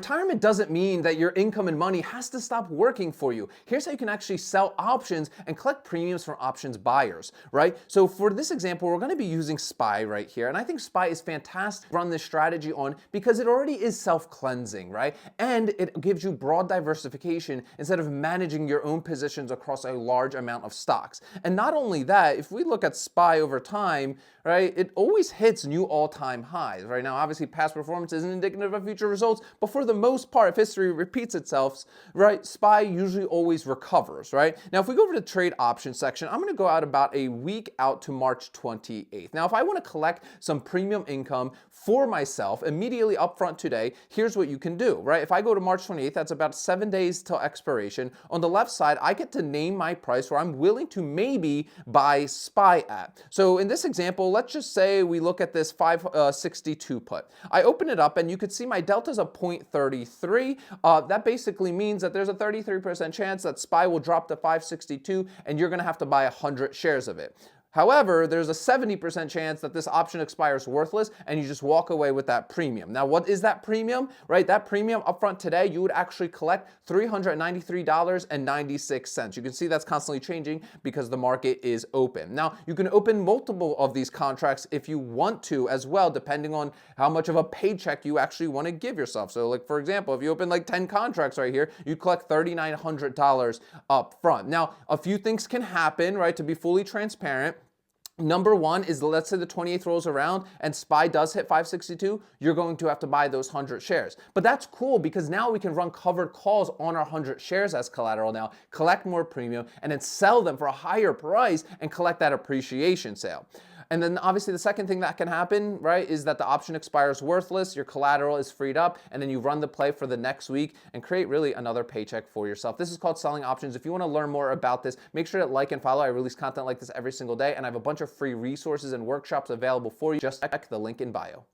Retirement doesn't mean that your income and money has to stop working for you. Here's how you can actually sell options and collect premiums from options buyers, right? So for this example, we're going to be using SPY right here. And I think SPY is fantastic to run this strategy on because it already is self-cleansing, right? And it gives you broad diversification instead of managing your own positions across a large amount of stocks. And not only that, if we look at SPY over time, right, it always hits new all-time highs. Right now, obviously, past performance isn't indicative of future results, but for the most part, if history repeats itself, right, SPY usually always recovers, right? Now, if we go over to the trade options section, I'm going to go out about a week out to March 28th. Now, if I want to collect some premium income for myself immediately upfront today, here's what you can do, right? If I go to March 28th, that's about 7 days till expiration. On the left side, I get to name my price where I'm willing to maybe buy SPY at. So in this example, let's just say we look at this 562 put. I open it up and you could see my delta is a 0.33. That basically means that there's a 33% chance that SPY will drop to 562 and you're going to have to buy 100 shares of it. However, there's a 70% chance that this option expires worthless and you just walk away with that premium. Now, what is that premium, right? That premium upfront today, you would actually collect $393.96. You can see that's constantly changing because the market is open. Now, you can open multiple of these contracts if you want to as well, depending on how much of a paycheck you actually want to give yourself. So like, for example, if you open like 10 contracts right here, you collect $3,900 up front. Now, a few things can happen, right? To be fully transparent, number one is, let's say the 28th rolls around and SPY does hit 562, you're going to have to buy those 100 shares. But that's cool because now we can run covered calls on our 100 shares as collateral now, collect more premium, and then sell them for a higher price and collect that appreciation sale. And then obviously the second thing that can happen, right, is that the option expires worthless, your collateral is freed up, and then you run the play for the next week and create really another paycheck for yourself. This is called selling options. If you want to learn more about this, make sure to like and follow. I release content like this every single day, and I have a bunch of free resources and workshops available for you. Just check the link in bio.